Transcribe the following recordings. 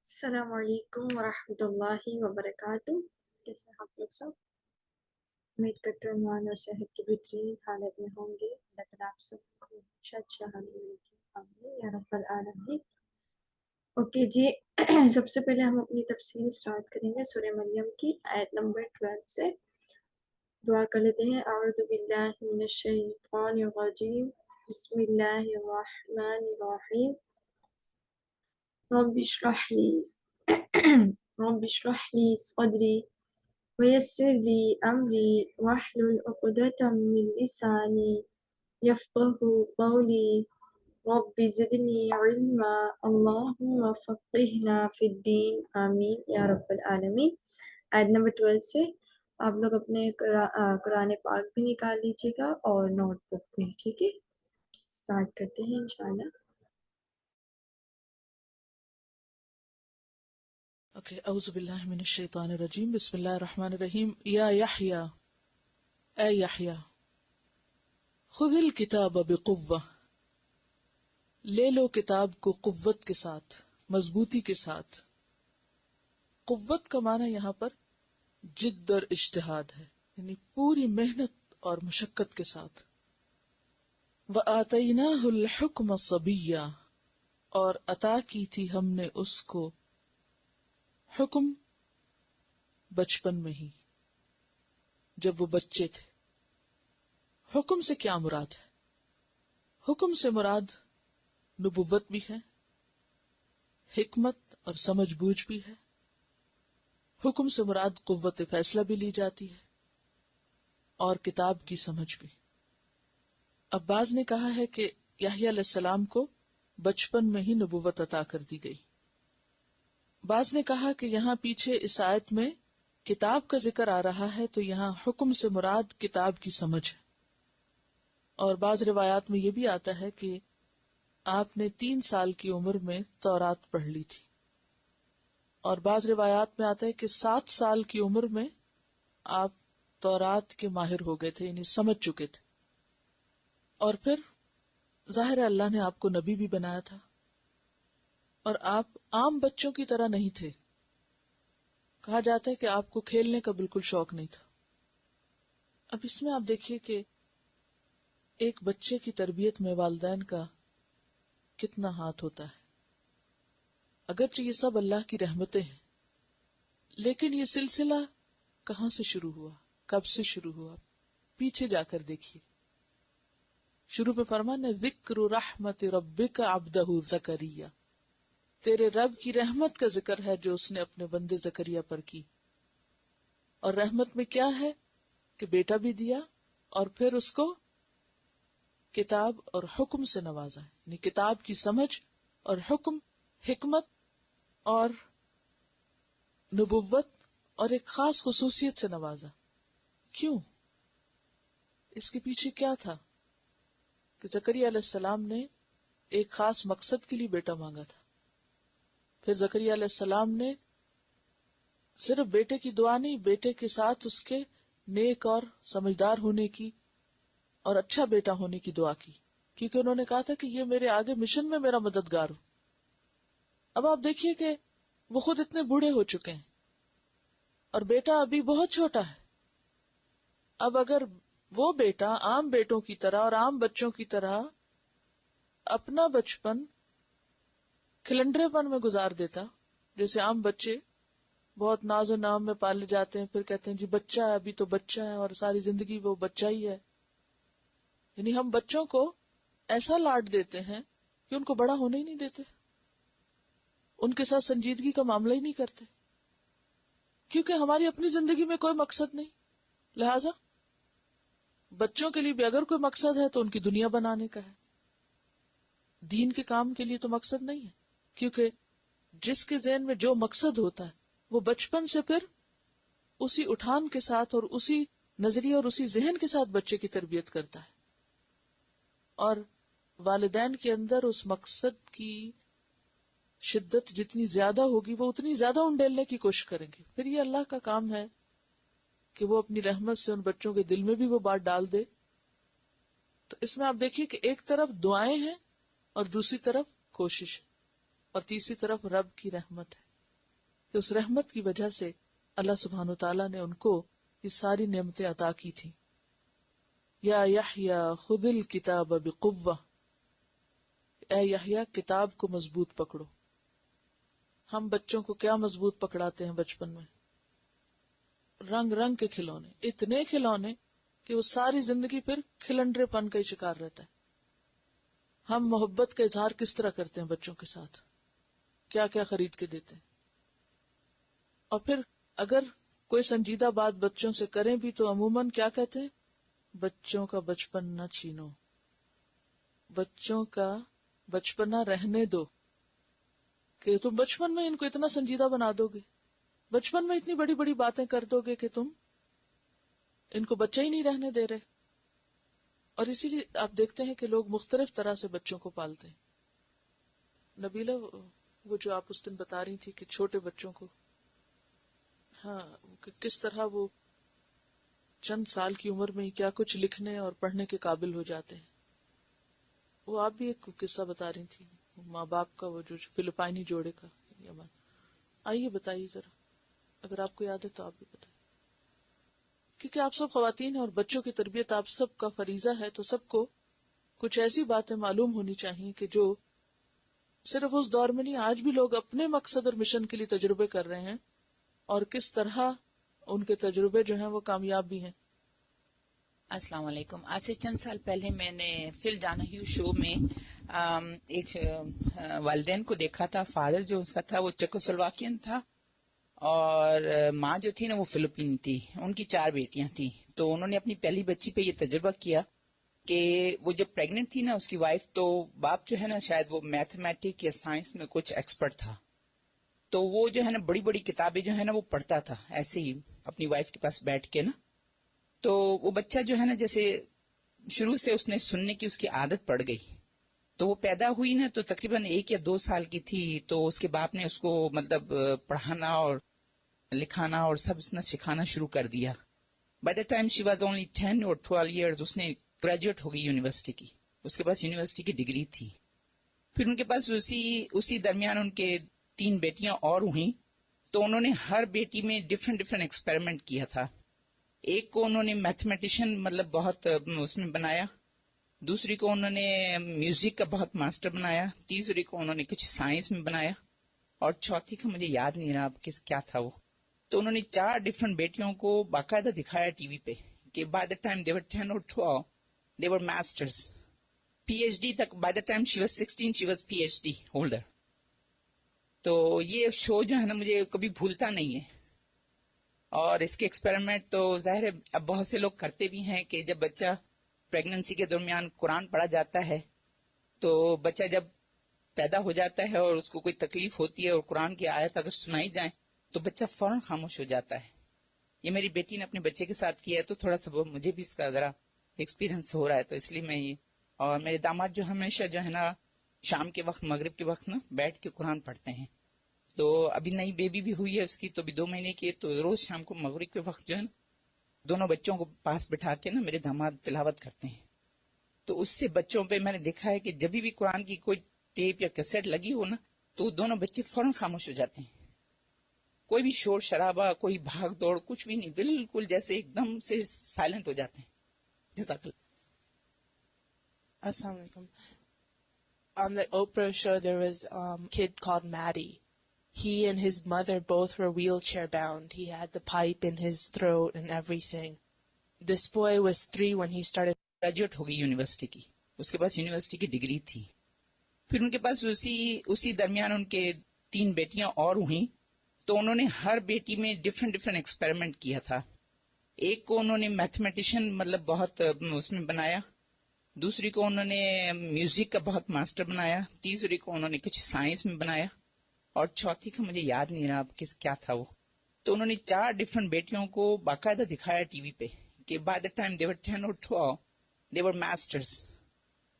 السلام علیکم ورحمۃ اللہ وبرکاتہ۔ کیسے ہیں آپ لوگ سب؟ امید کرتے ہیں ایمان اور صحت کی بہترین حالت میں ہوں گے۔ اللہ تعالیٰ آپ سب کو اچھا آمین یا رب العالمین۔ اوکے جی، سب سے پہلے ہم اپنی تفسیر اسٹارٹ کریں گے سورہ مریم کی آیت نمبر 12 سے۔ دعا کر لیتے ہیں۔ اعوذ باللہ من الشیطان الرجیم، بسم اللہ الرحمن الرحیم۔ رب اشرح لي رب اشرح لي صدري ويسر لي أمري واحلل عقدة من لساني يفقهوا قولي رب زدني علما اللهم فقهنا في الدين آمین یا رب العالمین۔ آیت نمبر 12 سے آپ لوگ اپنے قرآن پاک بھی نکال لیجیے گا اور نوٹ بک بھی، ٹھیک ہے؟ اسٹارٹ کرتے ہیں انشاءاللہ۔ اوکے، اعوذ باللہ من الشیطان الرجیم، بسم اللہ الرحمن الرحیم۔ یا یحییٰ، اے یحییٰ، خذ الکتاب بقوہ، لے لو کتاب کو قوت کے ساتھ، مضبوطی کے ساتھ۔ قوت کا معنی یہاں پر جد اور اجتہاد ہے، یعنی پوری محنت اور مشقت کے ساتھ۔ وآتیناہ الحکم صبیا، اور عطا کی تھی ہم نے اس کو حکم بچپن میں ہی، جب وہ بچے تھے۔ حکم سے کیا مراد ہے؟ حکم سے مراد نبوت بھی ہے، حکمت اور سمجھ بوجھ بھی ہے۔ حکم سے مراد قوت فیصلہ بھی لی جاتی ہے اور کتاب کی سمجھ بھی۔ اب بعض نے کہا ہے کہ یحییٰ علیہ السلام کو بچپن میں ہی نبوت عطا کر دی گئی۔ بعض نے کہا کہ یہاں پیچھے اس آیت میں کتاب کا ذکر آ رہا ہے تو یہاں حکم سے مراد کتاب کی سمجھ ہے۔ اور بعض روایات میں یہ بھی آتا ہے کہ آپ نے 3 سال کی عمر میں تورات پڑھ لی تھی، اور بعض روایات میں آتا ہے کہ 7 سال کی عمر میں آپ تورات کے ماہر ہو گئے تھے، یعنی سمجھ چکے تھے۔ اور پھر ظاہر ہے اللہ نے آپ کو نبی بھی بنایا تھا، اور آپ عام بچوں کی طرح نہیں تھے۔ کہا جاتا ہے کہ آپ کو کھیلنے کا بالکل شوق نہیں تھا۔ اب اس میں آپ دیکھیے کہ ایک بچے کی تربیت میں والدین کا کتنا ہاتھ ہوتا ہے۔ اگرچہ یہ سب اللہ کی رحمتیں ہیں، لیکن یہ سلسلہ کہاں سے شروع ہوا، کب سے شروع ہوا؟ پیچھے جا کر دیکھیے۔ شروع میں فرمانا ذکر رحمت ربک عبدہ زکریا، تیرے رب کی رحمت کا ذکر ہے جو اس نے اپنے بندے زکریا پر کی۔ اور رحمت میں کیا ہے کہ بیٹا بھی دیا، اور پھر اس کو کتاب اور حکم سے نوازا، یعنی کتاب کی سمجھ اور حکم، حکمت اور نبوت اور ایک خاص خصوصیت سے نوازا۔ کیوں؟ اس کے پیچھے کیا تھا کہ زکریا علیہ السلام نے ایک خاص مقصد کے لیے بیٹا مانگا تھا۔ پھر زکریا علیہ السلام نے صرف بیٹے کی دعا نہیں، بیٹے کے ساتھ اس کے نیک اور سمجھدار ہونے کی اور اچھا بیٹا ہونے کی دعا کی، کیونکہ انہوں نے کہا تھا کہ یہ میرے آگے مشن میں میرا مددگار ہو۔ اب آپ دیکھیے کہ وہ خود اتنے بوڑھے ہو چکے ہیں اور بیٹا ابھی بہت چھوٹا ہے۔ اب اگر وہ بیٹا عام بیٹوں کی طرح اور عام بچوں کی طرح اپنا بچپن کھلنڈرے پن میں گزار دیتا، جیسے عام بچے بہت ناز و نام میں پالے جاتے ہیں، پھر کہتے ہیں جی بچہ ہے، ابھی تو بچہ ہے، اور ساری زندگی وہ بچہ ہی ہے۔ یعنی ہم بچوں کو ایسا لاڈ دیتے ہیں کہ ان کو بڑا ہونے ہی نہیں دیتے، ان کے ساتھ سنجیدگی کا معاملہ ہی نہیں کرتے، کیونکہ ہماری اپنی زندگی میں کوئی مقصد نہیں۔ لہذا بچوں کے لیے بھی اگر کوئی مقصد ہے تو ان کی دنیا بنانے کا ہے، دین کے کام کے لیے تو مقصد نہیں ہے، کیونکہ جس کے ذہن میں جو مقصد ہوتا ہے وہ بچپن سے پھر اسی اٹھان کے ساتھ اور اسی نظریے اور اسی ذہن کے ساتھ بچے کی تربیت کرتا ہے، اور والدین کے اندر اس مقصد کی شدت جتنی زیادہ ہوگی وہ اتنی زیادہ انڈیلنے کی کوشش کریں گے۔ پھر یہ اللہ کا کام ہے کہ وہ اپنی رحمت سے ان بچوں کے دل میں بھی وہ بات ڈال دے۔ تو اس میں آپ دیکھیے کہ ایک طرف دعائیں ہیں اور دوسری طرف کوشش ہے، اور تیسری طرف رب کی رحمت ہے۔ کہ اس رحمت کی وجہ سے اللہ سبحانہ وتعالیٰ نے ان کو یہ ساری نعمتیں عطا کی تھی. یا یحییٰ خذ الکتاب بقوہ، اے یحییٰ کتاب کو مضبوط پکڑو. ہم بچوں کو کیا مضبوط پکڑاتے ہیں بچپن میں؟ رنگ رنگ کے کھلونے، اتنے کھلونے کہ وہ ساری زندگی پھر کھلنڈرے پن کا ہی شکار رہتا ہے. ہم محبت کا اظہار کس طرح کرتے ہیں بچوں کے ساتھ؟ کیا کیا خرید کے دیتے ہیں. اور پھر اگر کوئی سنجیدہ بات بچوں سے کریں بھی تو عموماً کیا کہتے ہیں؟ بچوں کا بچپن نہ چھینو، بچوں کا بچپنا رہنے دو. کہ تم بچپن میں ان کو اتنا سنجیدہ بنا دو گے، بچپن میں اتنی بڑی بڑی باتیں کر دو گے کہ تم ان کو بچہ ہی نہیں رہنے دے رہے. اور اسی لیے آپ دیکھتے ہیں کہ لوگ مختلف طرح سے بچوں کو پالتے ہیں. نبیلہ وہ جو آپ اس دن بتا رہی تھی کہ چھوٹے بچوں کو، ہاں، کہ کس طرح وہ چند سال کی عمر میں ہی کیا کچھ لکھنے اور پڑھنے کے قابل ہو جاتے ہیں. وہ آپ بھی ایک قصہ بتا رہی تھی ماں باپ کا، وہ جو فلپائنی جوڑے کا. آئیے بتائیے ذرا، اگر آپ کو یاد ہے تو آپ بھی بتائیے. کیونکہ آپ سب خواتین ہیں اور بچوں کی تربیت آپ سب کا فریضہ ہے، تو سب کو کچھ ایسی باتیں معلوم ہونی چاہیے کہ جو صرف اس دور میں نہیں، آج بھی لوگ اپنے مقصد اور مشن کے لیے تجربے کر رہے ہیں، اور کس طرح ان کے تجربے جو ہیں وہ کامیاب بھی ہیں. السلام علیکم. آج سے چند سال پہلے میں نے فل ڈانہیو شو میں ایک والدین کو دیکھا تھا. فادر جو اس کا تھا وہ چیکوسلواکین تھا، اور ماں جو تھی نا وہ فلپین تھی. ان کی 4 بیٹیاں تھیں. تو انہوں نے اپنی پہلی بچی پہ یہ تجربہ کیا کہ وہ جب پریگننٹ تھی نا اس کی وائف، تو باپ جو ہے نا شاید وہ میتھمیٹک یا سائنس میں کچھ ایکسپرٹ تھا. تو وہ جو ہے نا بڑی بڑی کتابیں جو ہے نا وہ پڑھتا تھا ایسے ہی اپنی وائف کے پاس بیٹھ کے نا. تو وہ بچہ جو ہے نا جیسے شروع سے اس نے سننے کی اس کی عادت پڑ گئی. تو وہ پیدا ہوئی نا تو تقریباً 1 یا 2 سال کی تھی. تو اس کے باپ نے اس کو مطلب پڑھانا اور لکھانا اور سب سکھانا شروع کر دیا. By the time she was only 10 اور 12 ایئرز اس نے گریجویٹ ہو گئی یونیورسٹی کی. اس کے پاس یونیورسٹی کی ڈگری تھی. پھر ان کے پاس اسی درمیان ان کے 3 بیٹیاں اور ہوئیں. تو انہوں نے ہر بیٹی میں ڈفرینٹ ایکسپیریمنٹ کیا تھا. ایک کو انہوں نے میتھمیٹیشین مطلب بہت اس میں بنایا، دوسری کو انہوں نے میوزک کا بہت ماسٹر بنایا، تیسری کو انہوں نے کچھ سائنس میں بنایا، اور چوتھی کا مجھے یاد نہیں رہا کیا تھا وہ. تو انہوں نے 4 ڈفرینٹ بیٹیوں کو باقاعدہ دکھایا ٹی وی پہ کہ بائی دا ٹائم دے ور 10 اور 12 they were masters, P H D تک. By the time she was 16 she was P H D holder. تو یہ شو جو ہے نا مجھے کبھی بھولتا نہیں ہے. اور اس کے ایکسپیریمنٹ تو ظاہر ہے اب بہت سے لوگ کرتے بھی ہیں کہ جب بچہ پریگننسی کے درمیان قرآن پڑھا جاتا ہے تو بچہ جب پیدا ہو جاتا ہے اور اس کو کوئی تکلیف ہوتی ہے اور قرآن کی آیت اگر سنائی جائیں تو بچہ فوراً خاموش ہو جاتا ہے. یہ میری بیٹی نے اپنے بچے کے ساتھ کیا ہے، تو تھوڑا سا مجھے بھی اس کا ذرا ایکسپیرینس ہو رہا ہے، تو اس لیے میں یہ. اور میرے داماد جو ہمیشہ جو ہے نا شام کے وقت مغرب کے وقت نا بیٹھ کے قرآن پڑھتے ہیں. تو ابھی نئی بیبی بھی ہوئی ہے اس کی، تو ابھی 2 مہینے کی ہے. تو روز شام کو مغرب کے وقت جو ہے نا دونوں بچوں کو پاس بٹھا کے نا میرے داماد تلاوت کرتے ہیں. تو اس سے بچوں پہ میں نے دیکھا ہے کہ جب بھی قرآن کی کوئی ٹیپ یا کیسٹ لگی ہو نا تو دونوں بچے فوراً خاموش ہو جاتے ہیں. کوئی بھی شور شرابہ، کوئی بھاگ دوڑ، کچھ بھی نہیں، بالکل جیسے ایک دم سے سائلنٹ ہو جاتے ہیں. جزاک اللہ. Assalamu alaikum. On the Oprah show, there was a kid called Maddie. He and his mother both were wheelchair bound. He had the pipe in his throat and everything. This boy was 3 when he started. Graduate ہو گئی university کی. اس کے پاس university کی degree تھی. پھر ان کے پاس اسی درمیان ان کے 3 بیٹیاں اور ہوئیں. تو انہوں نے ہر بیٹی میں ڈفرینٹ ایکسپیریمنٹ کیا تھا. ایک کو انہوں نے میتھمیٹیشین مطلب بہت اس میں بنایا، دوسری کو انہوں نے میوزک کا بہت ماسٹر بنایا، تیسری کو انہوں نے کچھ سائنس میں بنایا، اور چوتھی کا مجھے یاد نہیں رہا کیا تھا وہ. تو انہوں نے 4 ڈفرینٹ بیٹیوں کو باقاعدہ دکھایا ٹی وی پہ کہ بائی دا ٹائم دے ور 10 اور 12 they were masters,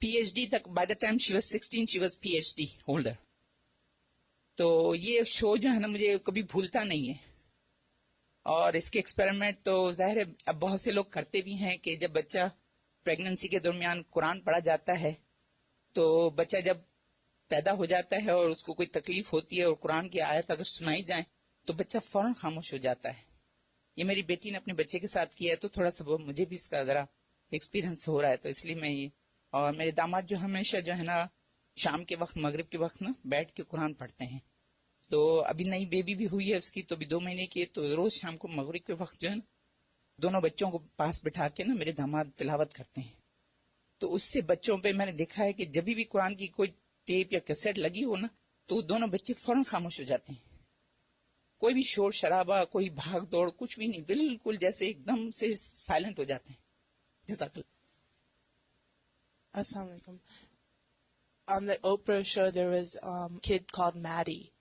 P H D تک. By the time she was 16 she was P H D holder. تو یہ شو جو ہے نا مجھے کبھی بھولتا نہیں ہے. اور اس کے ایکسپیریمنٹ تو ظاہر ہے اب بہت سے لوگ کرتے بھی ہیں کہ جب بچہ پریگننسی کے درمیان قرآن پڑھا جاتا ہے تو بچہ جب پیدا ہو جاتا ہے اور اس کو کوئی تکلیف ہوتی ہے اور قرآن کی آیت اگر سنائی جائیں تو بچہ فوراً خاموش ہو جاتا ہے. یہ میری بیٹی نے اپنے بچے کے ساتھ کیا ہے تو تھوڑا سا وہ مجھے بھی اس کا ذرا ایکسپیرینس ہو رہا ہے، تو اس لیے میں یہ. اور میرے داماد جو ہمیشہ جو ہے نا شام کے وقت مغرب کے وقت نا بیٹھ کے قرآن پڑھتے ہیں. تو ابھی نئی بیبی بھی ہوئی ہے اس کی، تو ابھی 2 مہینے کی ہے، تو روز شام کو مغرب کے وقت جو ہے نا دونوں بچوں کو پاس بٹھا کے نا میرے داماد تلاوت کرتے ہیں. تو اس سے بچوں پہ میں نے دیکھا ہے کہ جب بھی قرآن کی کوئی ٹیپ یا کیسٹ لگی ہو نا تو دونوں بچے فوراً خاموش ہو جاتے ہیں. کوئی بھی شور شرابہ، کوئی بھاگ دوڑ، کچھ بھی نہیں، بالکل جیسے ایک دم سے سائلنٹ ہو جاتے ہیں. جزاک اللہ. Assalamu alaikum. On the Oprah show, there was a kid called Maddie.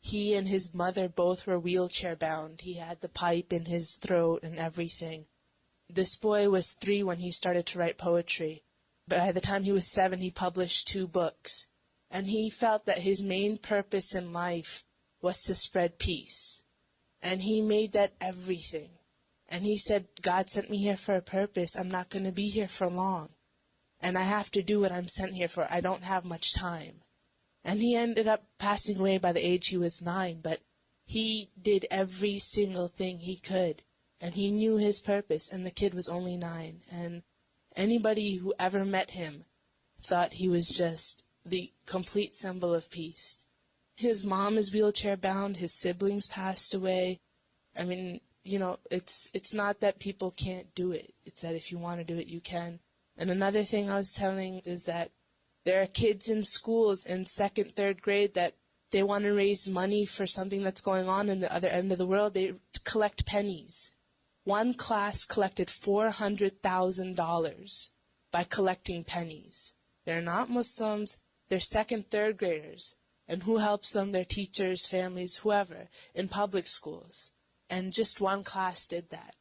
He and his mother both were wheelchair bound. He had the pipe in his throat and everything. This boy was 3 when he started to write poetry. By the time he was 7, he published 2 books. And he felt that his main purpose in life was to spread peace. And he made that everything. And he said, God sent me here for a purpose. I'm not going to be here for long. And I have to do what I'm sent here for. I don't have much time. And he ended up passing away by the age he was 9, but he did every single thing he could. And he knew his purpose, and the kid was only 9. And anybody who ever met him thought he was just the complete symbol of peace. His mom is wheelchair bound. His siblings passed away. I mean, it's not that people can't do it. It's that if you want to do it, you can. And another thing I was telling is that there are kids in schools in 2nd, 3rd grade that they want to raise money for something that's going on in the other end of the world. They collect pennies. One class collected $400,000 by collecting pennies. They're not Muslims. They're 2nd, 3rd graders. And who helps them? Their teachers, families, whoever, in public schools. And just one class did that.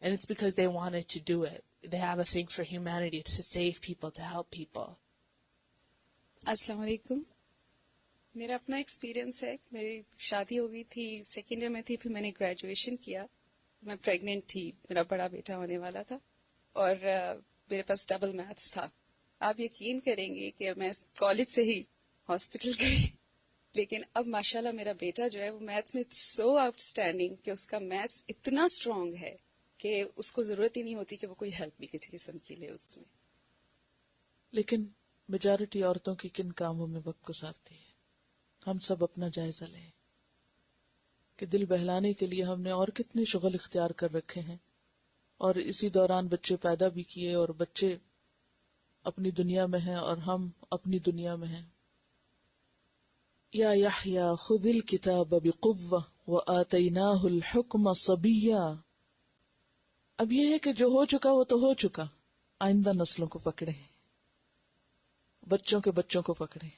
And it's because they wanted to do it. They have a thing for humanity, to save people, to help people. السلام علیکم. میرا اپنا experience ہے. میری شادی ہو گئی تھی، 2nd year میں تھی، پھر میں نے گریجویشن کیا. میں پریگننٹ تھی، میرا بڑا بیٹا ہونے والا تھا، اور میرے پاس ڈبل میتھس تھا. آپ یقین کریں گے کہ میں کالج سے ہی ہاسپٹل گئی، لیکن اب ماشاءاللہ میرا بیٹا جو ہے وہ میتھس میں سو آؤٹ اسٹینڈنگ کہ اس کا میتھس اتنا اسٹرانگ ہے کہ اس کو ضرورت ہی نہیں ہوتی کہ وہ کوئی ہیلپ بھی کسی قسم کی لے اس میں. لیکن میجارٹی عورتوں کی کن کاموں میں وقت گزارتی ہے؟ ہم سب اپنا جائزہ لیں کہ دل بہلانے کے لیے ہم نے اور کتنے شغل اختیار کر رکھے ہیں، اور اسی دوران بچے پیدا بھی کیے، اور بچے اپنی دنیا میں ہیں اور ہم اپنی دنیا میں ہیں. یا یحییٰ خذ الکتاب بقوہ وآتیناہ الحکم صبیا. اب یہ ہے کہ جو ہو چکا وہ تو ہو چکا، آئندہ نسلوں کو پکڑیں، بچوں کے بچوں کو پکڑیں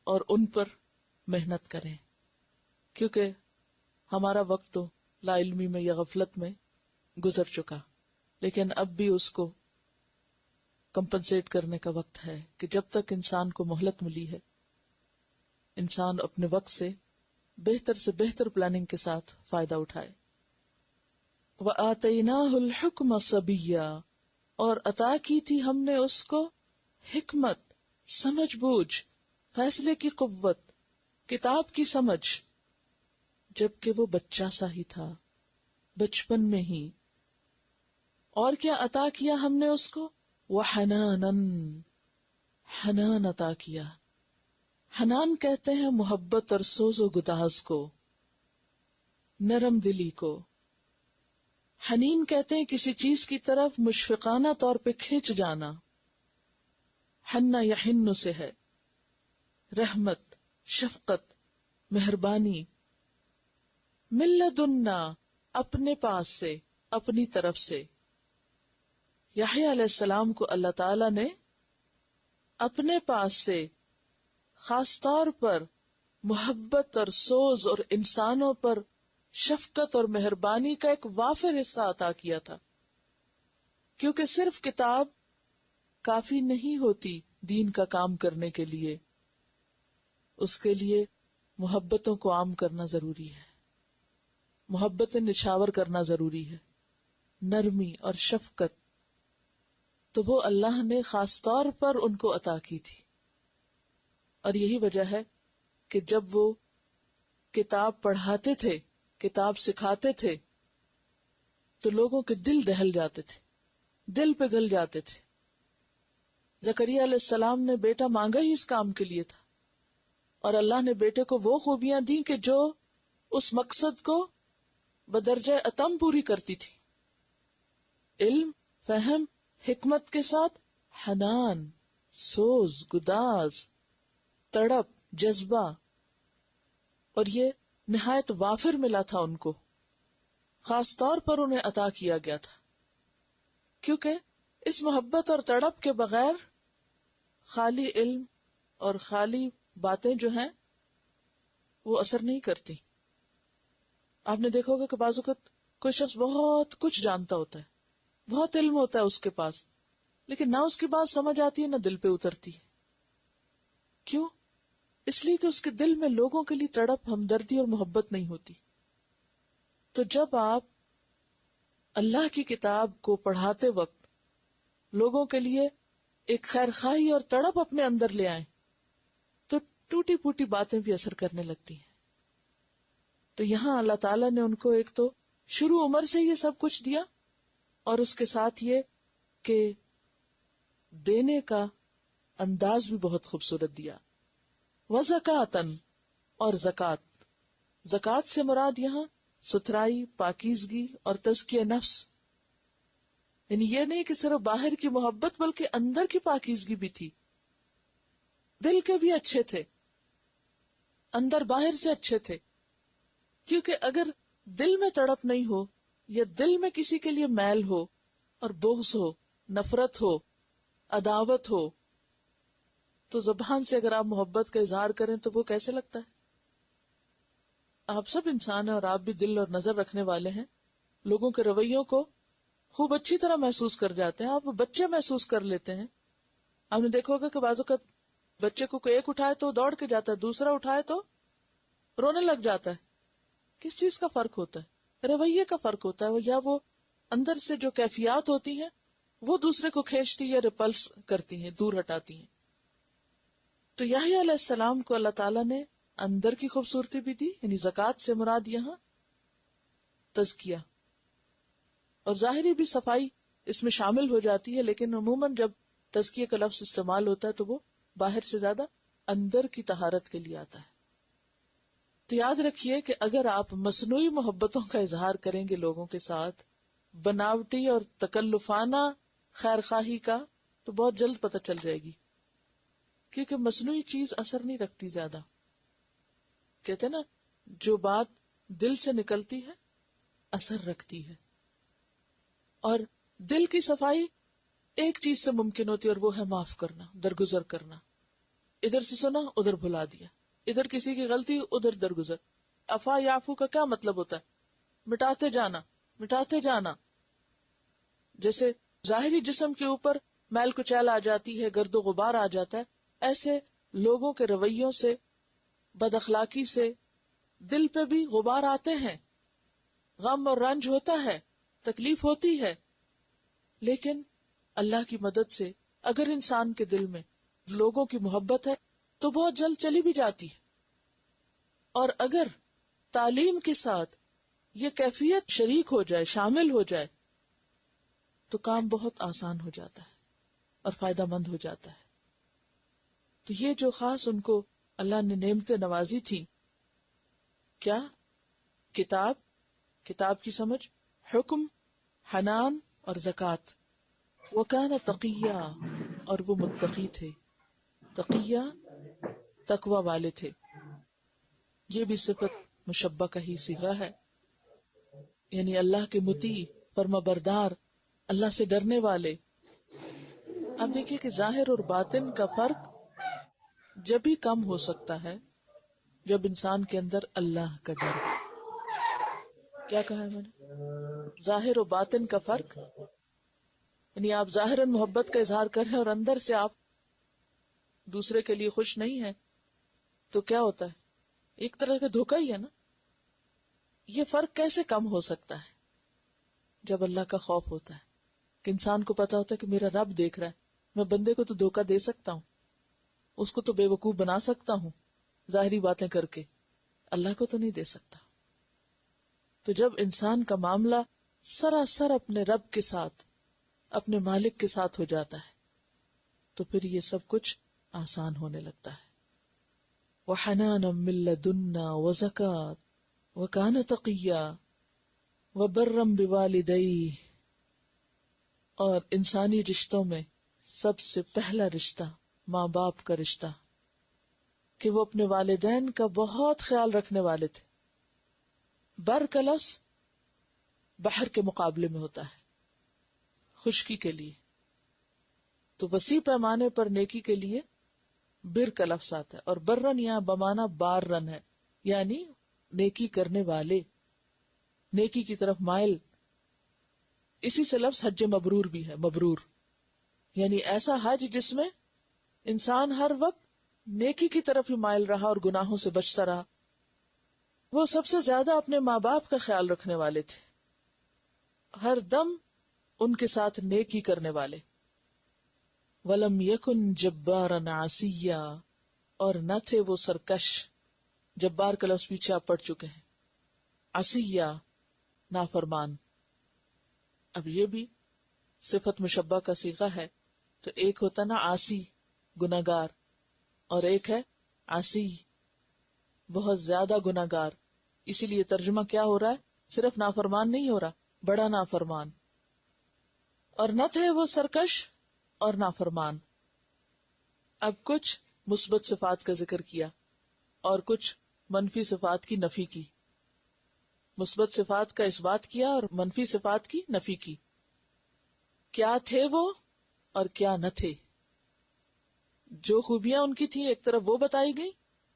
اور ان پر محنت کریں، کیونکہ ہمارا وقت تو لا علمی میں یا غفلت میں گزر چکا، لیکن اب بھی اس کو کمپنسیٹ کرنے کا وقت ہے کہ جب تک انسان کو مہلت ملی ہے انسان اپنے وقت سے بہتر پلاننگ کے ساتھ فائدہ اٹھائے. وَآتَيْنَاهُ الْحُكْمَ صَبِيًّا، اور عطا کی تھی ہم نے اس کو حکمت، سمجھ بوجھ، فیصلے کی قوت، کتاب کی سمجھ، جبکہ وہ بچہ سا ہی تھا بچپن میں ہی. اور کیا عطا کیا ہم نے اس کو؟ وَحَنَانًا، حنان عطا کیا. حنان کہتے ہیں محبت اور سوز و گداز کو، نرم دلی کو. حنین کہتے ہیں کسی چیز کی طرف مشفقانہ طور پہ کھینچ جانا. حنہ یحن سے ہے، رحمت، شفقت، مہربانی. من لدنا، اپنے پاس سے، اپنی طرف سے. یحییٰ علیہ السلام کو اللہ تعالی نے اپنے پاس سے خاص طور پر محبت اور سوز اور انسانوں پر شفقت اور مہربانی کا ایک وافر حصہ عطا کیا تھا، کیونکہ صرف کتاب کافی نہیں ہوتی دین کا کام کرنے کے لیے، اس کے لیے محبتوں کو عام کرنا ضروری ہے، محبتیں نچھاور کرنا ضروری ہے، نرمی اور شفقت. تو وہ اللہ نے خاص طور پر ان کو عطا کی تھی، اور یہی وجہ ہے کہ جب وہ کتاب پڑھاتے تھے کتاب سکھاتے تھے تو لوگوں کے دل دہل جاتے تھے، دل پگھل جاتے تھے. زکریا علیہ السلام نے بیٹا مانگا ہی اس کام کے لیے تھا، اور اللہ نے بیٹے کو وہ خوبیاں دیں کہ جو اس مقصد کو بدرجہ اتم پوری کرتی تھی. علم، فہم، حکمت کے ساتھ حنان، سوز، گداز، تڑپ، جذبہ، اور یہ نہایت وافر ملا تھا ان کو، خاص طور پر انہیں عطا کیا گیا تھا، کیونکہ اس محبت اور تڑپ کے بغیر خالی علم اور خالی باتیں جو ہیں وہ اثر نہیں کرتی. آپ نے دیکھا ہوگا کہ بعض اوقات کوئی شخص بہت کچھ جانتا ہوتا ہے، بہت علم ہوتا ہے اس کے پاس، لیکن نہ اس کی بات سمجھ آتی ہے نہ دل پہ اترتی ہے. کیوں؟ اس لیے کہ اس کے دل میں لوگوں کے لیے تڑپ، ہمدردی اور محبت نہیں ہوتی. تو جب آپ اللہ کی کتاب کو پڑھاتے وقت لوگوں کے لیے ایک خیر خواہی اور تڑپ اپنے اندر لے آئیں تو ٹوٹی پھوٹی باتیں بھی اثر کرنے لگتی ہیں. تو یہاں اللہ تعالیٰ نے ان کو ایک تو شروع عمر سے یہ سب کچھ دیا، اور اس کے ساتھ یہ کہ دینے کا انداز بھی بہت خوبصورت دیا. وزکاتن، اور زکات. زکات سے مراد یہاں ستھرائی، پاکیزگی اور تزکیہ نفس، یعنی یہ نہیں کہ صرف باہر کی محبت بلکہ اندر کی پاکیزگی بھی تھی. دل کے بھی اچھے تھے، اندر باہر سے اچھے تھے. کیونکہ اگر دل میں تڑپ نہیں ہو یا دل میں کسی کے لیے میل ہو اور بغض ہو، نفرت ہو، عداوت ہو، تو زبان سے اگر آپ محبت کا اظہار کریں تو وہ کیسے لگتا ہے؟ آپ سب انسان ہیں اور آپ بھی دل اور نظر رکھنے والے ہیں، لوگوں کے رویوں کو خوب اچھی طرح محسوس کر جاتے ہیں. آپ بچے محسوس کر لیتے ہیں. آپ نے دیکھا ہوگا کہ بعض اوقات بچے کو کوئی ایک اٹھائے تو دوڑ کے جاتا ہے، دوسرا اٹھائے تو رونے لگ جاتا ہے. کس چیز کا فرق ہوتا ہے؟ رویے کا فرق ہوتا ہے، یا وہ اندر سے جو کیفیات ہوتی ہیں وہ دوسرے کو کھینچتی یا ریپلس کرتی ہیں، دور ہٹاتی ہیں. تو یحییٰ علیہ السلام کو اللہ تعالیٰ نے اندر کی خوبصورتی بھی دی، یعنی زکوٰۃ سے مراد یہاں تزکیہ، اور ظاہری بھی صفائی اس میں شامل ہو جاتی ہے، لیکن عموماً جب تزکیہ کا لفظ استعمال ہوتا ہے تو وہ باہر سے زیادہ اندر کی طہارت کے لیے آتا ہے. تو یاد رکھیے کہ اگر آپ مصنوعی محبتوں کا اظہار کریں گے لوگوں کے ساتھ، بناوٹی اور تکلفانہ خیر خواہی کا، تو بہت جلد پتہ چل جائے گی، کیونکہ مصنوعی چیز اثر نہیں رکھتی زیادہ. کہتے نا جو بات دل سے نکلتی ہے اثر رکھتی ہے. اور دل کی صفائی ایک چیز سے ممکن ہوتی ہے، اور وہ ہے معاف کرنا، درگزر کرنا. ادھر سے سنا ادھر بھلا دیا، ادھر کسی کی غلطی ادھر درگزر. عفا یعفو کا کیا مطلب ہوتا ہے؟ مٹاتے جانا، مٹاتے جانا. جیسے ظاہری جسم کے اوپر میل کچیل آ جاتی ہے، گرد و غبار آ جاتا ہے، ایسے لوگوں کے رویوں سے، بد اخلاقی سے دل پہ بھی غبار آتے ہیں، غم اور رنج ہوتا ہے، تکلیف ہوتی ہے. لیکن اللہ کی مدد سے اگر انسان کے دل میں لوگوں کی محبت ہے تو بہت جلد چلی بھی جاتی ہے. اور اگر تعلیم کے ساتھ یہ کیفیت شریک ہو جائے، شامل ہو جائے، تو کام بہت آسان ہو جاتا ہے اور فائدہ مند ہو جاتا ہے. تو یہ جو خاص ان کو اللہ نے نعمتیں نوازی تھی، کیا؟ کتاب، کتاب کی سمجھ، حکم، حنان اور زکوٰۃ. وَكَانَ تَقِيًّا، اور وہ متقی تھے. تقیہ تقوی والے تھے. یہ بھی صفت مشبہ کا ہی صیغہ ہے، یعنی اللہ کے مطیع، فرما بردار، اللہ سے ڈرنے والے. اب دیکھیے کہ ظاہر اور باطن کا فرق جب ہی کم ہو سکتا ہے جب انسان کے اندر اللہ کا ڈر. کیا کہا ہے میں نے؟ ظاہر و باطن کا فرق، یعنی آپ ظاہراً محبت کا اظہار کر رہے ہیں اور اندر سے آپ دوسرے کے لیے خوش نہیں ہیں، تو کیا ہوتا ہے؟ ایک طرح کا دھوکہ ہی ہے نا. یہ فرق کیسے کم ہو سکتا ہے؟ جب اللہ کا خوف ہوتا ہے، کہ انسان کو پتا ہوتا ہے کہ میرا رب دیکھ رہا ہے، میں بندے کو تو دھوکہ دے سکتا ہوں، اس کو تو بے وقوف بنا سکتا ہوں ظاہری باتیں کر کے، اللہ کو تو نہیں دے سکتا. تو جب انسان کا معاملہ سراسر اپنے رب کے ساتھ، اپنے مالک کے ساتھ ہو جاتا ہے، تو پھر یہ سب کچھ آسان ہونے لگتا ہے. وَحَنَانًا مِن لَدُنَّا وَزَكَاةً وَكَانَ تَقِيًّا وَبَرًّا بِوَالِدَيْهِ. اور انسانی رشتوں میں سب سے پہلا رشتہ ماں باپ کا رشتہ، کہ وہ اپنے والدین کا بہت خیال رکھنے والے تھے. بر کا لفظ بحر کے مقابلے میں ہوتا ہے، خشکی کے لیے، تو وسیع پیمانے پر نیکی کے لیے بر کا لفظ آتا ہے. اور برن یہاں بمانا بار رن ہے، یعنی نیکی کرنے والے، نیکی کی طرف مائل. اسی سے لفظ حج مبرور بھی ہے، مبرور یعنی ایسا حج جس میں انسان ہر وقت نیکی کی طرف ہی مائل رہا اور گناہوں سے بچتا رہا. وہ سب سے زیادہ اپنے ماں باپ کا خیال رکھنے والے تھے، ہر دم ان کے ساتھ نیکی کرنے والے. وَلَمْ يَكُنْ جَبَّارًا عَصِيًّا. اور نہ تھے وہ سرکش. جبار کا لفظ پیچھے آپ پڑھ چکے ہیں. عصیہ نافرمان. اب یہ بھی صفت مشبہ کا صیغہ ہے، تو ایک ہوتا نا عاصی گناہگار، اور ایک ہے عاصی بہت زیادہ گناہگار. اسی لیے ترجمہ کیا ہو رہا ہے؟ صرف نافرمان نہیں ہو رہا، بڑا نافرمان. اور نہ تھے وہ سرکش اور نافرمان. اب کچھ مثبت صفات کا ذکر کیا اور کچھ منفی صفات کی نفی کی. مثبت صفات کا اس بات کیا اور منفی صفات کی نفی کی. کیا تھے وہ اور کیا نہ تھے. جو خوبیاں ان کی تھیں ایک طرف وہ بتائی گئی،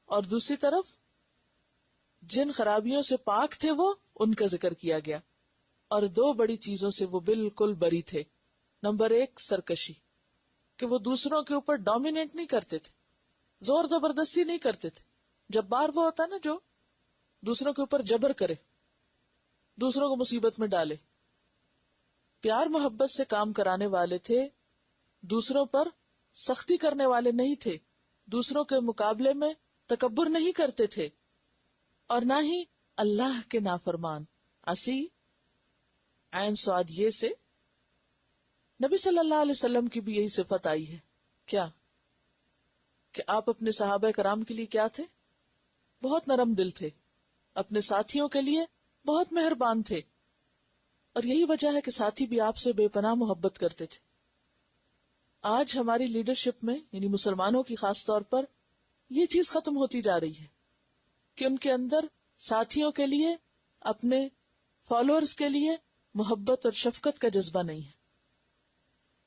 اور دوسری طرف جن خرابیوں سے پاک تھے وہ ان کا ذکر کیا گیا. اور دو بڑی چیزوں سے وہ بالکل بری تھے. نمبر 1 سرکشی، کہ وہ دوسروں کے اوپر ڈومینیٹ نہیں کرتے تھے، زور زبردستی نہیں کرتے تھے. جبار وہ ہوتا نا جو دوسروں کے اوپر جبر کرے، دوسروں کو مصیبت میں ڈالے. پیار محبت سے کام کرانے والے تھے، دوسروں پر سختی کرنے والے نہیں تھے، دوسروں کے مقابلے میں تکبر نہیں کرتے تھے، اور نہ ہی اللہ کے نافرمان. عصی عین سواد یہ سے نبی صلی اللہ علیہ وسلم کی بھی یہی صفت آئی ہے. کیا کہ آپ اپنے صحابہ کرام کے لیے کیا تھے؟ بہت نرم دل تھے، اپنے ساتھیوں کے لیے بہت مہربان تھے. اور یہی وجہ ہے کہ ساتھی بھی آپ سے بے پناہ محبت کرتے تھے. آج ہماری لیڈرشپ میں یعنی مسلمانوں کی خاص طور پر یہ چیز ختم ہوتی جا رہی ہے کہ ان کے اندر ساتھیوں کے لیے، اپنے فالوورز کے لیے محبت اور شفقت کا جذبہ نہیں ہے.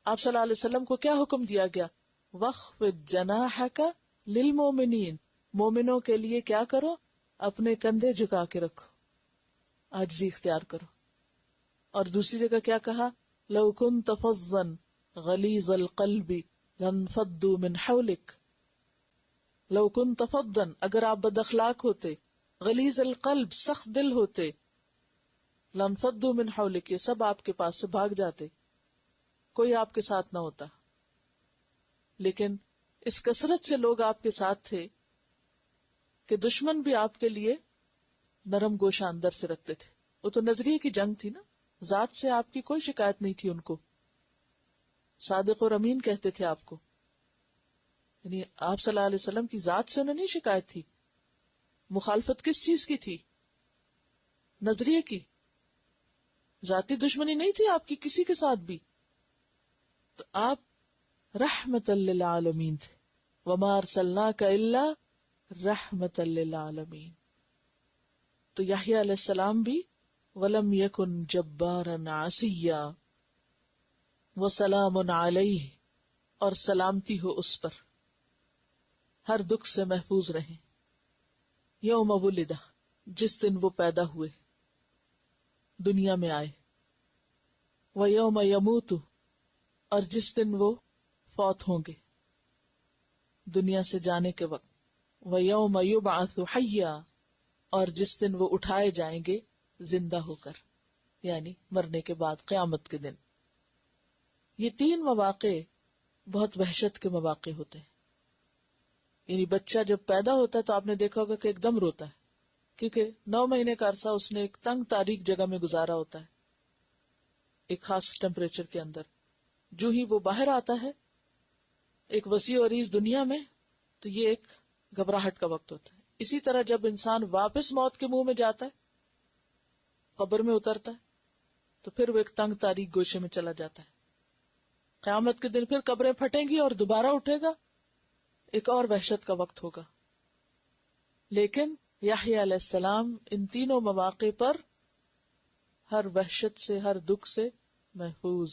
آپ صلی اللہ علیہ وسلم کو کیا حکم دیا گیا؟ وَخْفِضْ جَنَاحَكَ لِلْمُؤْمِنِينَ. مومنوں کے لیے کیا کرو؟ اپنے کندھے جھکا کے رکھو، عاجزی اختیار کرو. اور دوسری جگہ کیا کہا؟ لَوْ كُنْتَ فَظًّا غَلِيظَ الْقَلْبِ لَانفَضُّوا مِنْ حَوْلِكَ. لَوْ كُنْتَ فَظًّا، اگر آپ بد اخلاق ہوتے، غلیظ القلب سخت دل ہوتے، لَانفَضُّوا مِنْ حَوْلِكَ، یہ سب آپ کے پاس سے بھاگ جاتے، کوئی آپ کے ساتھ نہ ہوتا. لیکن اس کثرت سے لوگ آپ کے ساتھ تھے کہ دشمن بھی آپ کے لیے نرم گوشہ اندر سے رکھتے تھے. وہ تو نظریے کی جنگ تھی نا، ذات سے آپ کی کوئی شکایت نہیں تھی ان کو. صادق اور امین کہتے تھے آپ کو، یعنی آپ صلی اللہ علیہ وسلم کی ذات سے انہیں نہیں شکایت تھی. مخالفت کس چیز کی تھی؟ نظریے کی. ذاتی دشمنی نہیں تھی آپ کی کسی کے ساتھ بھی. تو آپ رحمت للعالمین تھے. وما ارسلناک الا رحمت للعالمین. تو یحییٰ علیہ السلام بھی ولم یکن جبارا عصیا وسلام علیہ، اور سلامتی ہو اس پر، ہر دکھ سے محفوظ رہیں. یوم ولدہ، جس دن وہ پیدا ہوئے، دنیا میں آئے. ویوم یموت، اور جس دن وہ فوت ہوں گے دنیا سے جانے کے وقت. ویوم یبعث حیا، اور جس دن وہ اٹھائے جائیں گے زندہ ہو کر، یعنی مرنے کے بعد قیامت کے دن. یہ 3 مواقع بہت وحشت کے مواقع ہوتے ہیں. یعنی بچہ جب پیدا ہوتا ہے تو آپ نے دیکھا ہوگا کہ ایک دم روتا ہے، کیونکہ 9 مہینے کا عرصہ اس نے ایک تنگ تاریک جگہ میں گزارا ہوتا ہے، ایک خاص ٹیمپریچر کے اندر. جو ہی وہ باہر آتا ہے ایک وسیع و عریض دنیا میں، تو یہ ایک گھبراہٹ کا وقت ہوتا ہے. اسی طرح جب انسان واپس موت کے منہ میں جاتا ہے، قبر میں اترتا ہے، تو پھر وہ ایک تنگ تاریک گوشے میں چلا جاتا ہے. قیامت کے دن پھر قبریں پھٹیں گی اور دوبارہ اٹھے گا، ایک اور وحشت کا وقت ہوگا. لیکن یحییٰ علیہ السلام ان تینوں مواقع پر ہر وحشت سے، ہر دکھ سے محفوظ.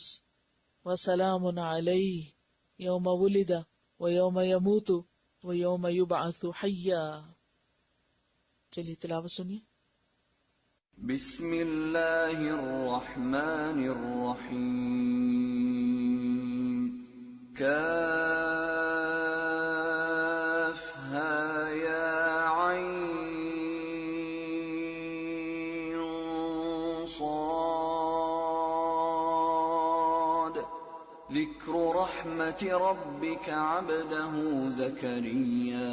وَسَلَامٌ عَلَيْهِ يَوْمَ وُلِدَ وَيَوْمَ يَمُوتُ وَيَوْمَ يُبْعَثُ حَيًّا. چلیے تلاوت سنیے. بسم اللہ الرحمن الرحیم. کافها یا عین صاد. ذکر رحمت ربک عبده زکریا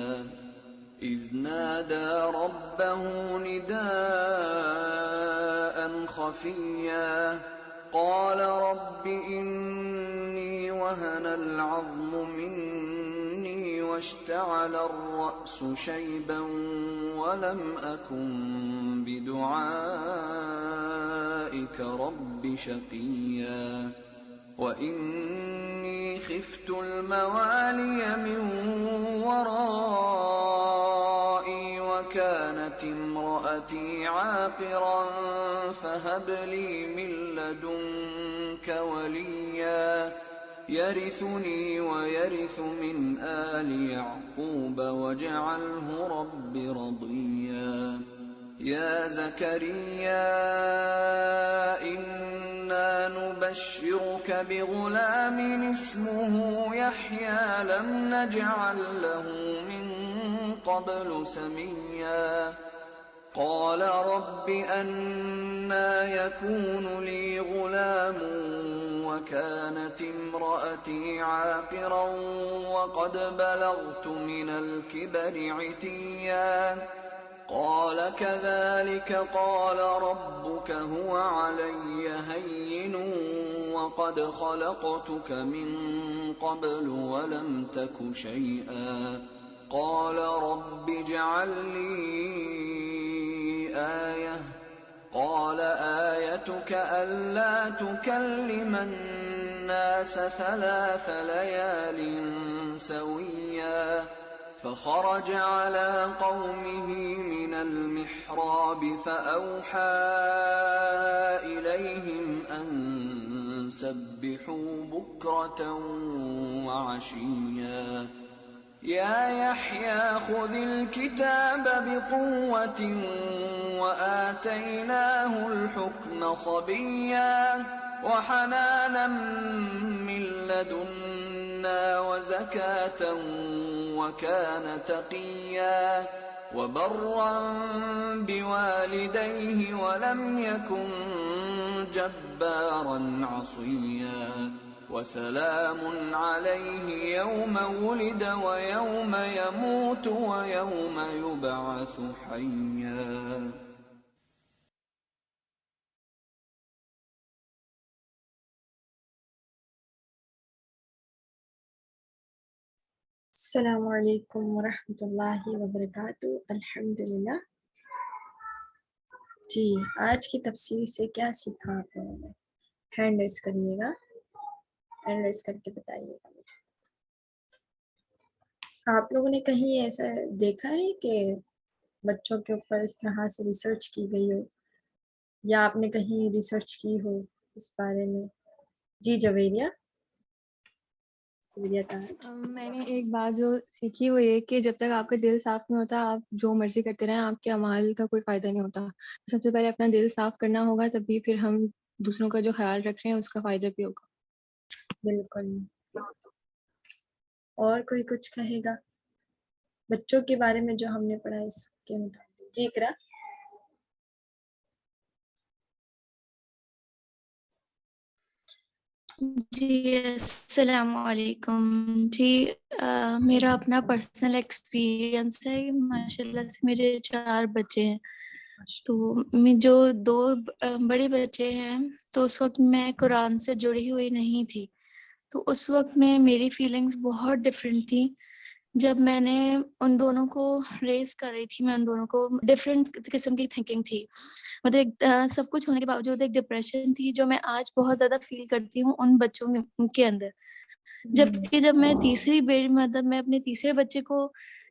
إذ نادى ربه نداء خفيا قال رب إني وهن العظم مني واشتعل الرأس شيبا ولم أكن بدعائك رب شقيا وإني خفت الموالي من ورائي وكانت امرأتي عاقرا فهب لي من لدنك وليا يرثني ويرث من آل يعقوب واجعله رب رضيا. يا زكريا إنا نبشرك بغلام اسمه يحيى لم نجعل له من قبل سميا. قال رب أنى يكون لي غلام وكانت امرأتي عاقرا وقد بلغت من الكبر عتيا. قال كذلك قال ربك هو علي هين وقد خلقتك من قبل ولم تك شيئا. قال رب اجعل لي آية. قال آيتك ألا تكلم الناس 3 ليال سويا. فخرج على قومه من المحراب فأوحى إليهم أن سبحوا بكرة وعشيا. يا يحيى خذ الكتاب بقوة وآتيناه الحكم صبيا وحنانا من لدنا وزكاة وكان تقيا وبرا بوالديه ولم يكن جبارا عصيا. وسلام عليه يوم ولد ويوم يموت ويوم يبعث حيا. السلام علیکم ورحمۃ اللہ وبرکاتہ. الحمدللہ. جی آج کی تفسیر سے کیا سیکھا آپ لوگوں نے؟ ہینڈ ریز کریے گا، ہینڈ ریز کر کے بتائیے گا مجھے. آپ لوگوں نے کہیں ایسا دیکھا ہے کہ بچوں کے اوپر اس طرح سے ریسرچ کی گئی ہو، یا آپ نے کہیں ریسرچ کی ہو اس بارے میں؟ جی جویریہ تاج. میں نے ایک بات جو سیکھی وہ یہ کہ جب تک آپ کا دل صاف نہیں ہوتا آپ جو مرضی کرتے رہیں آپ کے اعمال کا کوئی فائدہ نہیں ہوتا. سب سے پہلے اپنا دل صاف کرنا ہوگا، تبھی پھر ہم دوسروں کا جو خیال رکھ رہے ہیں اس کا فائدہ بھی ہوگا. بالکل. اور کوئی کچھ کہے گا بچوں کے بارے میں جو ہم نے پڑھا اس کے مطابق؟ جی اقرا. جی السلام علیکم. جی میرا اپنا پرسنل ایکسپیرینس ہے. ماشاء اللہ سے میرے 4 بچے ہیں. تو جو 2 بڑے بچے ہیں تو اس وقت میں قرآن سے جڑی ہوئی نہیں تھی. تو اس وقت میں میری فیلنگز بہت ڈفرینٹ تھی. جب میں نے ان دونوں کو ریز کر رہی تھی، میں ان دونوں کو ڈفرینٹ قسم کی تھنکنگ تھی. مطلب سب کچھ ہونے کے باوجود ایک ڈپریشن تھی جو میں آج بہت زیادہ فیل کرتی ہوں ان بچوں کے اندر. جبکہ جب میں میں اپنے تیسرے بچے کو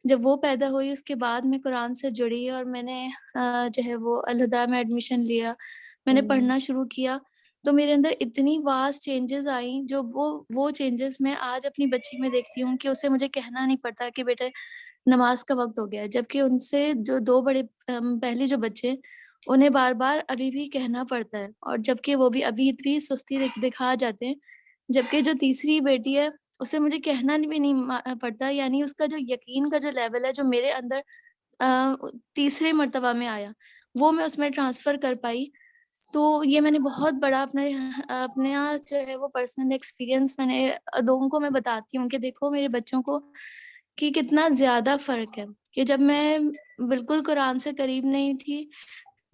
جب وہ پیدا ہوئی اس کے بعد میں قرآن سے جڑی اور میں نے جو ہے وہ الہدا میں ایڈمیشن لیا، میں نے پڑھنا شروع کیا، تو میرے اندر اتنی واس چینجز آئیں جو وہ چینجز میں آج اپنی بچی میں دیکھتی ہوں کہ اسے مجھے کہنا نہیں پڑتا کہ بیٹے نماز کا وقت ہو گیا. جبکہ ان سے جو 2 بڑے پہلے جو بچے انہیں بار بار ابھی بھی کہنا پڑتا ہے، اور جبکہ وہ بھی ابھی اتنی سستی دکھا جاتے ہیں. جبکہ جو تیسری بیٹی ہے اسے مجھے کہنا بھی نہیں پڑتا، یعنی اس کا جو یقین کا جو لیول ہے جو میرے اندر تیسرے مرتبہ میں آیا وہ میں اس میں ٹرانسفر کر پائی. تو یہ میں نے بہت بڑا اپنے جو ہے وہ پرسنل ایکسپیرینس میں نے لوگوں کو میں بتاتی ہوں کہ دیکھو میرے بچوں کو کہ کتنا زیادہ فرق ہے. کہ جب میں بالکل قرآن سے قریب نہیں تھی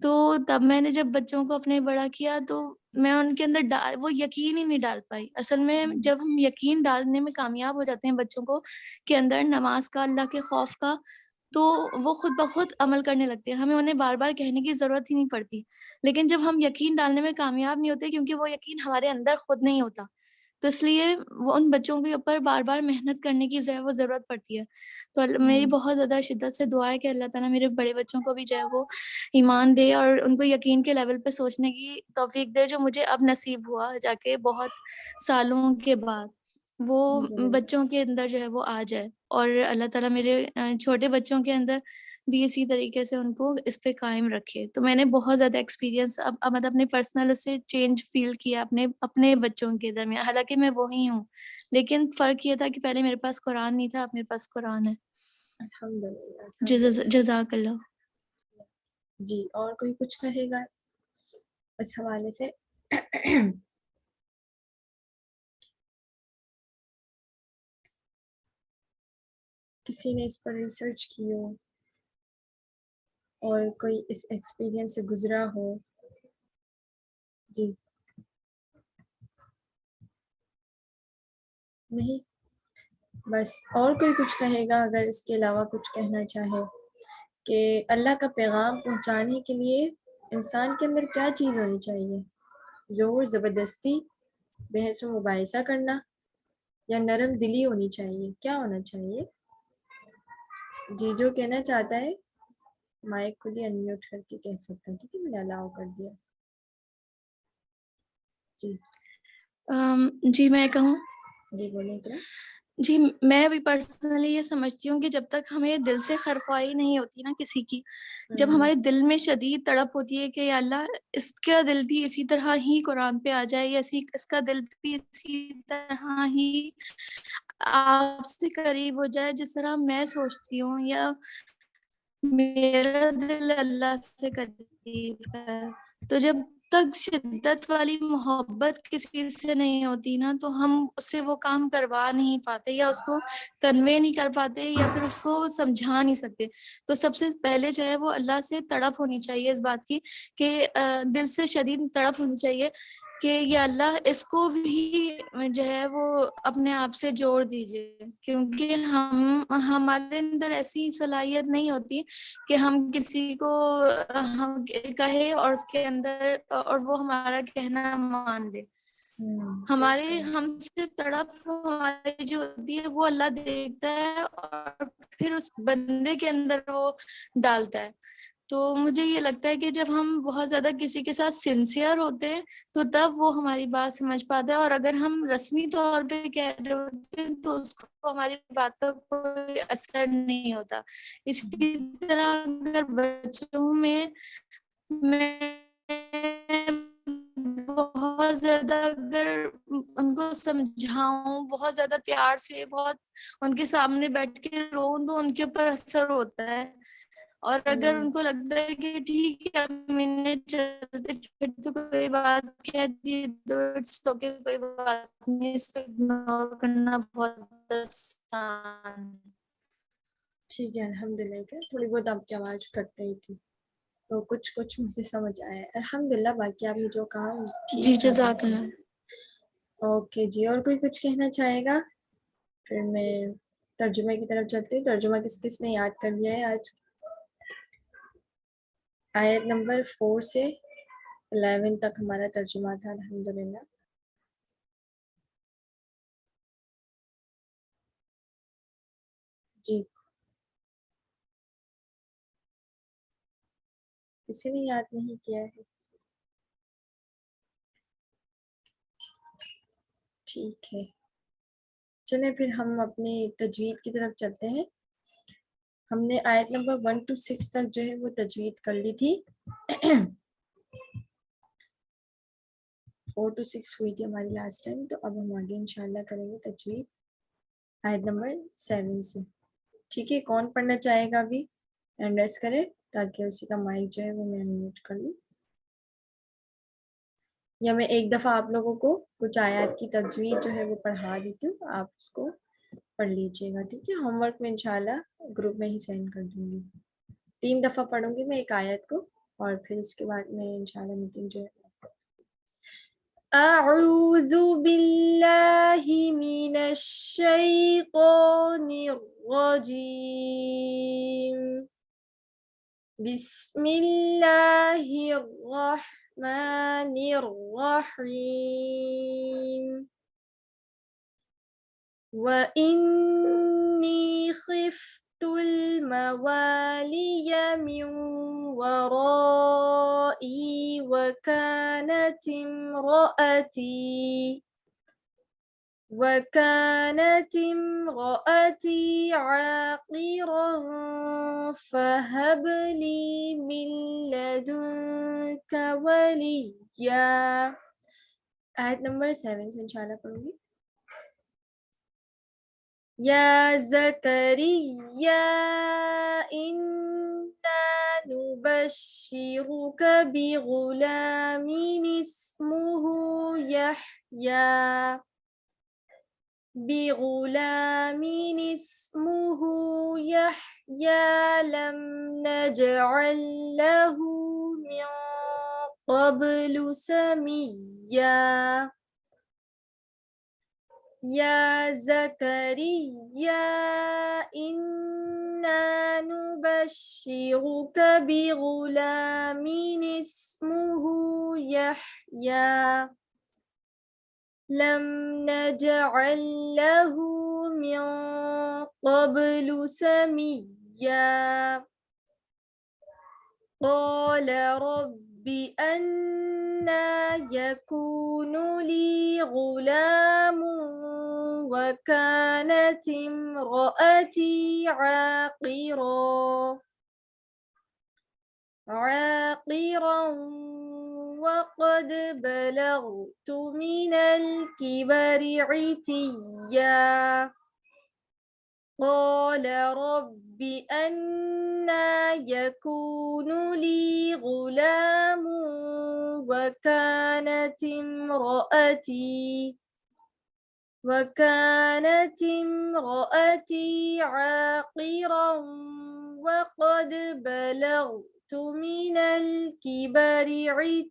تو تب میں نے جب بچوں کو اپنے بڑا کیا تو میں ان کے اندر وہ یقین ہی نہیں ڈال پائی. اصل میں جب ہم یقین ڈالنے میں کامیاب ہو جاتے ہیں بچوں کو کے اندر نماز کا، اللہ کے خوف کا، تو وہ خود بخود عمل کرنے لگتے ہیں. ہمیں انہیں بار بار کہنے کی ضرورت ہی نہیں پڑتی. لیکن جب ہم یقین ڈالنے میں کامیاب نہیں ہوتے کیونکہ وہ یقین ہمارے اندر خود نہیں ہوتا، تو اس لیے وہ ان بچوں کے اوپر بار بار محنت کرنے کی وہ ضرورت پڑتی ہے. تو میری بہت زیادہ شدت سے دعا ہے کہ اللہ تعالیٰ میرے بڑے بچوں کو بھی جو ہے وہ ایمان دے اور ان کو یقین کے لیول پہ سوچنے کی توفیق دے، جو مجھے اب نصیب ہوا جا کے بہت سالوں کے بعد وہ بچوں کے اندر جو ہے وہ آ جائے. اور اللہ تعالیٰ میرے چھوٹے بچوں کے اندر بھی اسی طریقے سے ان کو اس پہ قائم رکھے. تو میں نے بہت زیادہ ایکسپیرینس اب مطلب اپنے پرسنل اس سے چینج فیل کیا اپنے بچوں کے درمیان. حالانکہ میں وہی ہوں لیکن فرق یہ تھا کہ پہلے میرے پاس قرآن نہیں تھا، اب میرے پاس قرآن ہے. الحمدللہ. جزاک اللہ. جی اور کوئی کچھ کہے گا اس حوالے سے؟ کسی نے اس پر ریسرچ کی ہو اور کوئی اس ایکسپیرینس سے گزرا ہو؟ جی نہیں، بس اور کوئی کچھ کہے گا اگر اس کے علاوہ کچھ کہنا چاہے کہ اللہ کا پیغام پہنچانے کے لیے انسان کے اندر کیا چیز ہونی چاہیے؟ زور، زبردستی، بحث و مباحثہ کرنا، یا نرم دلی ہونی چاہیے؟ کیا ہونا چاہیے؟ جی جو کہنا چاہتا ہے مائک کو بھی انمیوٹ کر کے کہہ سکتا ہے. ٹھیک ہے، میں نے الاؤ کر دیا. جی جی میں کہوں؟ جی بولیں. کیا؟ جی میں بھی پرسنلی یہ سمجھتی ہوں کہ جب تک ہمیں دل سے خیرخواہی نہیں ہوتی نا کسی کی، جب ہمارے دل میں شدید تڑپ ہوتی ہے کہ یا اللہ اس کا دل بھی اسی طرح ہی قرآن پہ آ جائے، یا اس کا دل بھی اسی طرح ہی آپ سے قریب ہو جائے جس طرح میں سوچتی ہوں، یا میرا دل اللہ سے قریب ہے، تو جب تک شدت والی محبت کسی سے نہیں ہوتی نا تو ہم اس سے وہ کام کروا نہیں پاتے، یا اس کو کنوے نہیں کر پاتے، یا پھر اس کو سمجھا نہیں سکتے. تو سب سے پہلے جو ہے وہ اللہ سے تڑپ ہونی چاہیے اس بات کی کہ دل سے شدید تڑپ ہونی چاہیے کہ یا اللہ اس کو بھی جو ہے وہ اپنے آپ سے جوڑ دیجیے، کیونکہ ہمارے اندر ایسی صلاحیت نہیں ہوتی کہ ہم کسی کو ہم کہے اور اس کے اندر اور وہ ہمارا کہنا مان لے. ہم سے تڑپ ہماری جو ہوتی ہے وہ اللہ دیکھتا ہے اور پھر اس بندے کے اندر وہ ڈالتا ہے. تو مجھے یہ لگتا ہے کہ جب ہم بہت زیادہ کسی کے ساتھ سنسیئر ہوتے ہیں تو تب وہ ہماری بات سمجھ پاتا ہے، اور اگر ہم رسمی طور پہ کہہ رہے ہوتے ہیں تو اس کو ہماری بات کا کوئی اثر نہیں ہوتا. اسی طرح اگر بچوں میں بہت زیادہ اگر ان کو سمجھاؤں بہت زیادہ پیار سے، بہت ان کے سامنے بیٹھ کے روں تو ان کے اوپر اثر ہوتا ہے. اور اگر ان کو لگتا ہے کہ ٹھیک ہے مہینے چلتے پھر تو کوئی بات کہہ دی تو اٹس اوکے، کوئی بات نہیں، اس کو اگنور کرنا بہت آسان ہے۔ ٹھیک ہے، الحمدللہ کہ تھوڑی بہت آپ کی آواز کٹ رہی تھی تو کچھ مجھے سمجھ آیا الحمدللہ، باقی آپ نے جو کہا جی ٹھیک تھا۔ جزاک اللہ۔ اوکے جی، اور کوئی کچھ کہنا چاہے گا؟ پھر میں ترجمے کی طرف چلتی ہوں۔ ترجمہ کس نے یاد کر لیا ہے آج؟ آیت نمبر 4 سے 11 تک ہمارا ترجمہ تھا الحمدللہ۔ جی، کسی نے یاد نہیں کیا ہے؟ ٹھیک ہے، چلیں پھر ہم اپنی تجوید کی طرف چلتے ہیں۔ ہم نے آیت نمبر 1 to 6 تک جو ہے وہ تجوید کر لی تھی۔ 4 to 6 ہوئی تھی ہماری لاسٹ ٹائم، تو اب ہم آگے انشاءاللہ کریں گے تجوید آیت نمبر 7 سے۔ ٹھیک ہے، کون پڑھنا چاہے گا ابھی ہینڈ ریز کرے تاکہ اسی کا مائک جو ہے وہ میں انمیوٹ کر لوں، یا میں ایک دفعہ آپ لوگوں کو کچھ آیات کی تجوید جو ہے وہ پڑھا دیتی ہوں، آپ اس کو پڑھ لیجیے گا۔ ٹھیک ہے، ہوم ورک میں انشاءاللہ گروپ میں ہی سینڈ کر دوں گی۔ 3 دفعہ پڑھوں گی میں ایک آیت کو، اور پھر اس کے بعد میں انشاءاللہ میٹنگ جو ہے۔ اعوذ باللہ من الشیطان الرجیم، بسم اللہ الرحمن الرحیم، وَإِنِّي خِفْتُ الْمَوَالِيَ مِنْ وَرَائِي وَكَانَتِ امْرَأَتِي عَاقِرًا فَهَبْ لِي مِنْ لَدُنْكَ وَلِيًّا۔ آیت نمبر 7 سے انشاءاللہ پڑھوں گی۔ یا زکریا انا نبشرک بغلام اسمہ یحییٰ لم نجعل له من قبل سمیّا۔ یا زکریا انا نبشرک بغلام اسمہ یحییٰ لم نجعل له من قبل سمیّا۔ قال رب أنى يكون لي غلام وكانت امرأتي عاقرا وقد بلغت من الكبر عتيا۔ قال رب أنى يكون لي غلام وكانت امرأتي عاقرا وقد بلغت من الكبر عتيا۔